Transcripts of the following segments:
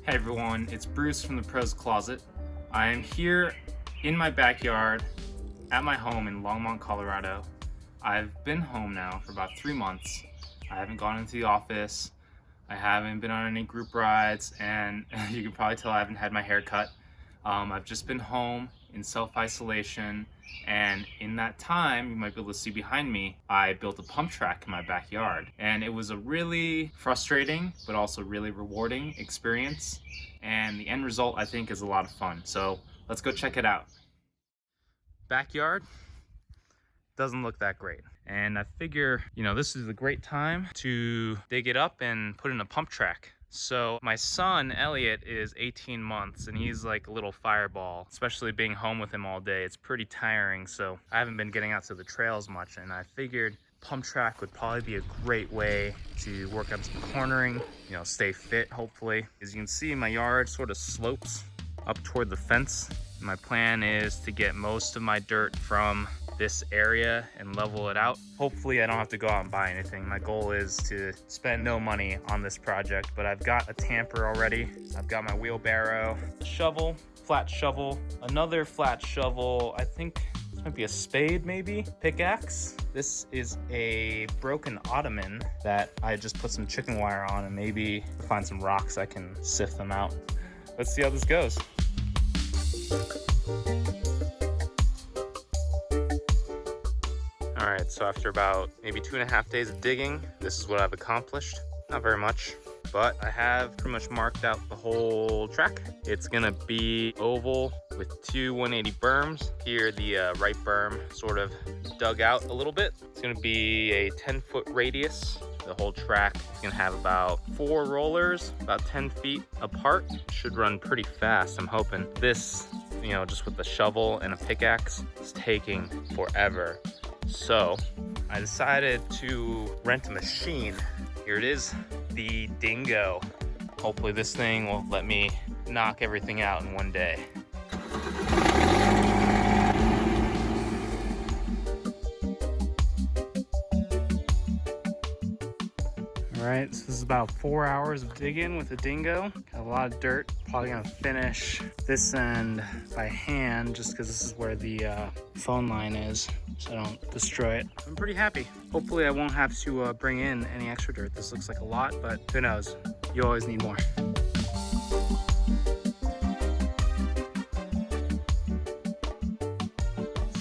Hey everyone, it's Bruce from the Pros Closet. I am here in my backyard at my home in Longmont, Colorado. I've been home now for about 3 months. I haven't gone into the office. I haven't been on any group rides, and you can probably tell I haven't had my hair cut. I've just been home in self-isolation, and in that time, you might be able to see behind me, I built a pump track in my backyard. And it was a really frustrating, but also really rewarding experience. And the end result, I think, is a lot of fun. So let's go check it out. Backyard doesn't look that great. And I figure, this is a great time to dig it up and put in a pump track. So my son, Elliot, is 18 months and he's like a little fireball, especially being home with him all day. It's pretty tiring, so I haven't been getting out to the trails much, and I figured pump track would probably be a great way to work on some cornering, stay fit, hopefully. As you can see, my yard sort of slopes up toward the fence. My plan is to get most of my dirt from this area and level it out. Hopefully I don't have to go out and buy anything. My goal is to spend no money on this project, but I've got a tamper already. I've got my wheelbarrow, a shovel, flat shovel, another flat shovel. I think this might be a spade, maybe, pickaxe. This is a broken ottoman that I just put some chicken wire on, and maybe find some rocks I can sift them out. Let's see how this goes. All right, so after about maybe 2.5 days of digging, this is what I've accomplished. Not very much, but I have pretty much marked out the whole track. It's gonna be oval with 2 180 berms. Here, the right berm sort of dug out a little bit. It's gonna be a 10-foot radius. The whole track is gonna have about 4 rollers, about 10 feet apart. Should run pretty fast, I'm hoping. This, just with the shovel and a pickaxe, is taking forever. So I decided to rent a machine. Here it is, the Dingo. Hopefully this thing will let me knock everything out in one day. All right, so this is about 4 hours of digging with the Dingo. Got a lot of dirt. Probably gonna finish this end by hand just because this is where the phone line is, so I don't destroy it. I'm pretty happy. Hopefully I won't have to bring in any extra dirt. This looks like a lot, but who knows? You always need more.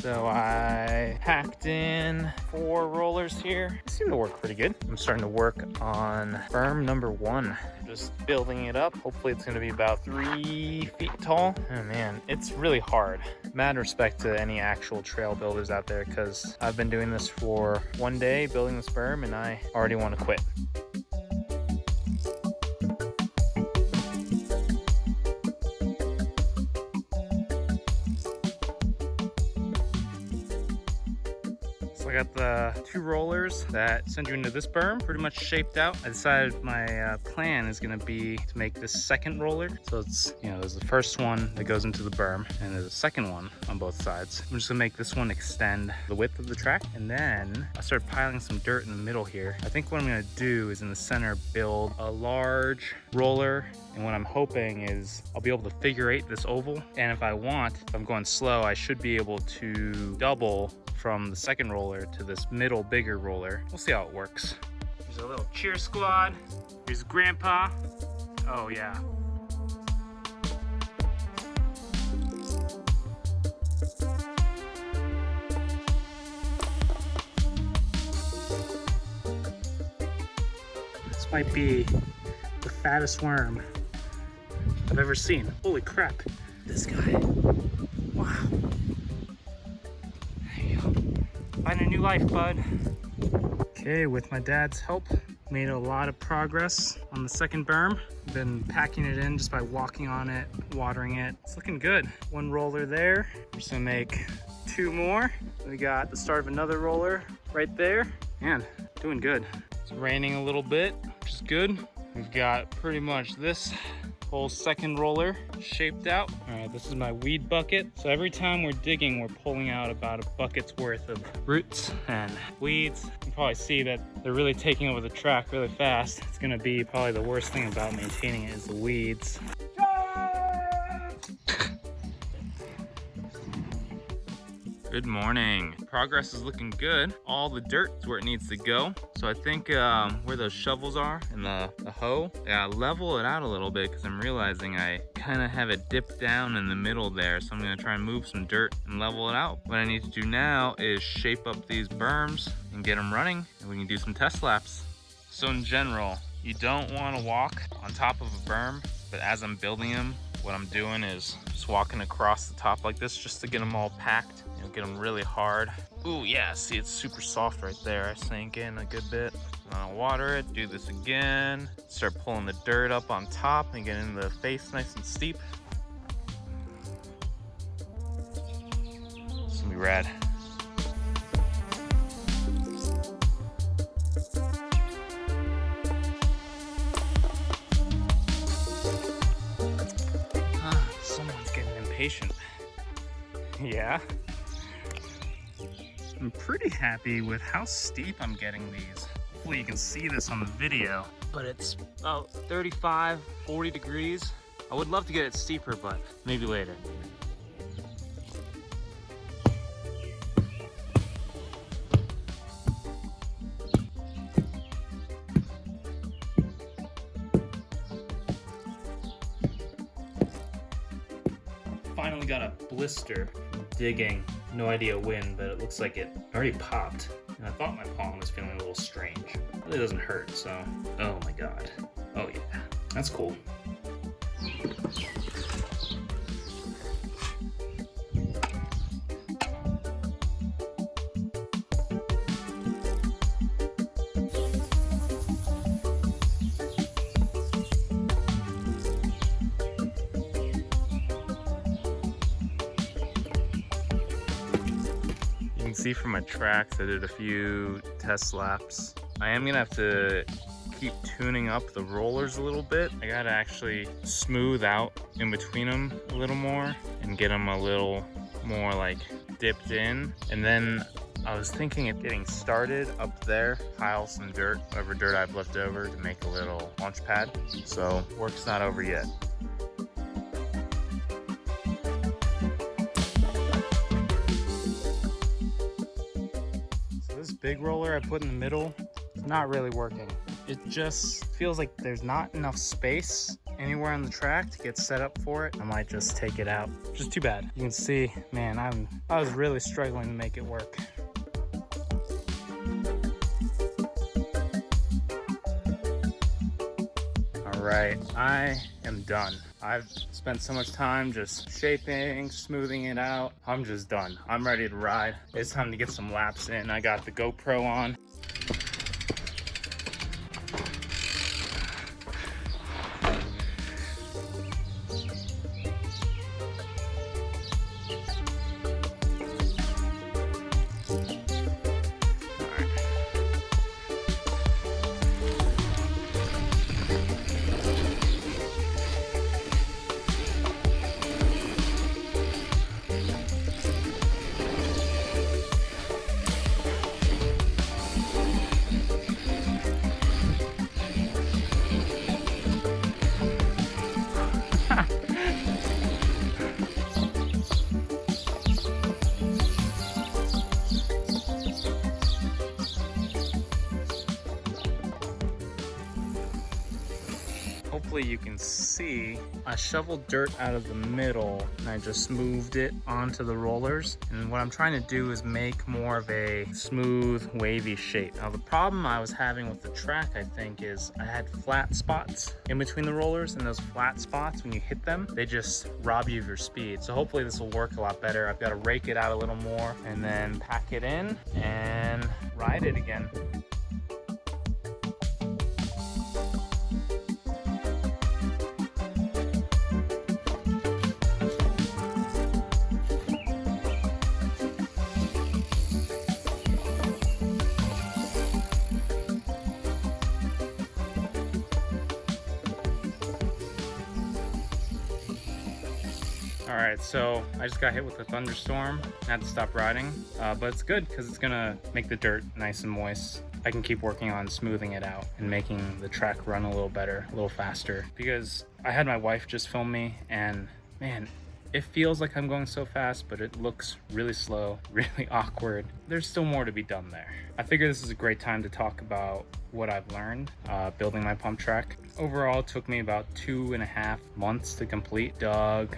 So I packed in 4 rollers here. They seem to work pretty good. I'm starting to work on berm number 1. Just building it up. Hopefully it's gonna be about 3 feet tall. Oh man, it's really hard. Mad respect to any actual trail builders out there, because I've been doing this for 1 day, building this berm, and I already wanna quit. I got the 2 rollers that send you into this berm pretty much shaped out. I decided my plan is gonna be to make this second roller. So it's, there's the first one that goes into the berm, and there's a second one on both sides. I'm just gonna make this one extend the width of the track, and then I start piling some dirt in the middle here. I think what I'm gonna do is in the center build a large roller, and what I'm hoping is I'll be able to figure 8 this oval, and if I'm going slow, I should be able to double from the second roller to this middle bigger roller. We'll see how it works. There's a little cheer squad. Here's Grandpa. Oh yeah. This might be the fattest worm I've ever seen. Holy crap, this guy. Wow. Find a new life, bud. Okay, with my dad's help, made a lot of progress on the second berm. Been packing it in just by walking on it, watering it. It's looking good. 1 roller there. We're just gonna make 2 more. We got the start of another roller right there. Man, doing good. It's raining a little bit, which is good. We've got pretty much this whole second roller shaped out. All right, this is my weed bucket. So every time we're digging, we're pulling out about a bucket's worth of roots and weeds. You can probably see that they're really taking over the track really fast. It's gonna be probably the worst thing about maintaining it is the weeds. Good morning. Progress is looking good. All the dirt is where it needs to go. So I think where those shovels are and the hoe, I gotta level it out a little bit because I'm realizing I kind of have it dipped down in the middle there. So I'm gonna try and move some dirt and level it out. What I need to do now is shape up these berms and get them running, and we can do some test laps. So in general, you don't want to walk on top of a berm, but as I'm building them, what I'm doing is just walking across the top like this just to get them all packed. Get them really hard. Ooh, yeah, see, it's super soft right there. I sink in a good bit. I'll water it, do this again. Start pulling the dirt up on top and get into the face nice and steep. It's gonna be rad. Someone's getting impatient. Yeah. I'm pretty happy with how steep I'm getting these. Hopefully you can see this on the video, but it's about 35, 40 degrees. I would love to get it steeper, but maybe later. Finally got a blister from digging. No idea when, but it looks like it already popped. And I thought my palm was feeling a little strange. It really doesn't hurt, so. Oh my God. Oh yeah, that's cool. See from my tracks, I did a few test laps. I am gonna have to keep tuning up the rollers a little bit. I gotta actually smooth out in between them a little more and get them a little more like dipped in. And then I was thinking of getting started up there, pile some dirt, whatever dirt I've left over, to make a little launch pad. So work's not over yet. Big roller I put in the middle, not really working. It just feels like there's not enough space anywhere on the track to get set up for it. I might just take it out, which is too bad. You can see, man, I was really struggling to make it work. All right, I am done. I've spent so much time just shaping, smoothing it out. I'm just done. I'm ready to ride. It's time to get some laps in. I got the GoPro on. Hopefully you can see I shoveled dirt out of the middle and I just moved it onto the rollers. And what I'm trying to do is make more of a smooth, wavy shape. Now the problem I was having with the track, I think, is I had flat spots in between the rollers, and those flat spots, when you hit them, they just rob you of your speed. So hopefully this will work a lot better. I've got to rake it out a little more and then pack it in and ride it again. All right, so I just got hit with a thunderstorm. I had to stop riding, but it's good because it's gonna make the dirt nice and moist. I can keep working on smoothing it out and making the track run a little better, a little faster. Because I had my wife just film me, and man, it feels like I'm going so fast, but it looks really slow, really awkward. There's still more to be done there. I figure this is a great time to talk about what I've learned building my pump track. Overall, it took me about 2.5 months to complete. Dug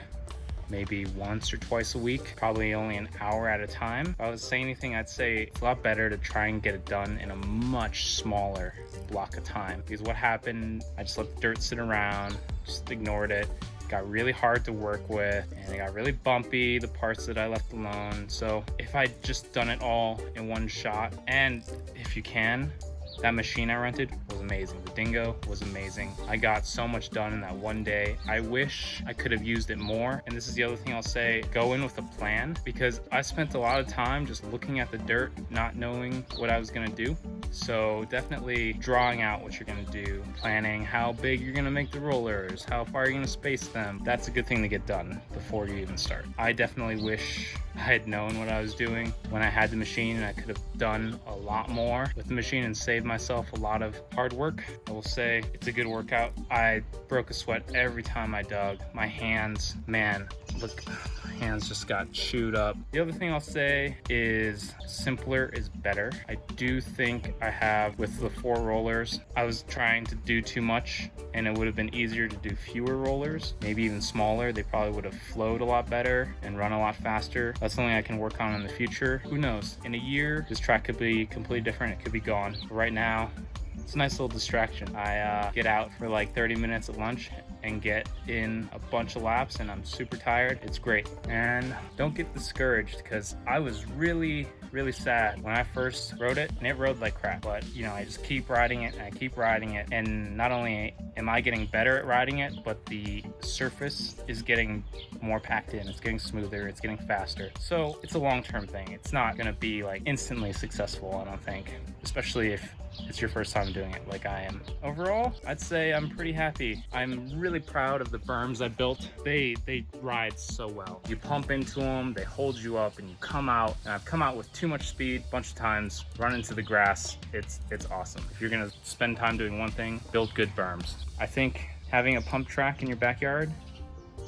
maybe once or twice a week, probably only an hour at a time. If I was saying anything, I'd say it's a lot better to try and get it done in a much smaller block of time. Because what happened, I just let the dirt sit around, just ignored it. It got really hard to work with, and it got really bumpy, the parts that I left alone. So if I'd just done it all in one shot, and if you can, that machine I rented was amazing. The Dingo was amazing. I got so much done in that one day. I wish I could have used it more. And this is the other thing I'll say, go in with a plan, because I spent a lot of time just looking at the dirt, not knowing what I was gonna do. So definitely drawing out what you're gonna do, planning how big you're gonna make the rollers, how far you're gonna space them. That's a good thing to get done before you even start. I definitely wish I had known what I was doing when I had the machine, and I could have done a lot more with the machine and saved myself a lot of hard work. I will say it's a good workout. I broke a sweat every time I dug. My hands, man, look, my hands just got chewed up. The other thing I'll say is simpler is better. I do think I have, with the 4 rollers, I was trying to do too much, and it would have been easier to do fewer rollers, maybe even smaller. They probably would have flowed a lot better and run a lot faster. That's something I can work on in the future. Who knows? In a year, this track could be completely different. It could be gone. But right now, it's a nice little distraction. I get out for like 30 minutes at lunch and get in a bunch of laps, and I'm super tired. It's great. And don't get discouraged, because I was really sad when I first rode it, and it rode like crap. But you know, I just keep riding it and I keep riding it, and not only am I getting better at riding it, but the surface is getting more packed in. It's getting smoother, it's getting faster. So it's a long-term thing. It's not gonna be like instantly successful, I don't think, especially if it's your first time doing it like I am. Overall, I'd say I'm pretty happy. I'm really proud of the berms I built. They ride so well. You pump into them, they hold you up, and you come out. And I've come out with too much speed a bunch of times, run into the grass. It's awesome. If you're gonna spend time doing one thing, build good berms. I think having a pump track in your backyard,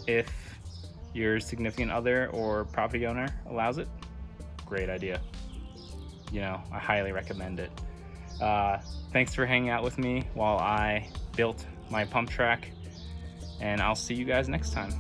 if your significant other or property owner allows it, great idea. You know, I highly recommend it. Thanks for hanging out with me while I built my pump track, and I'll see you guys next time.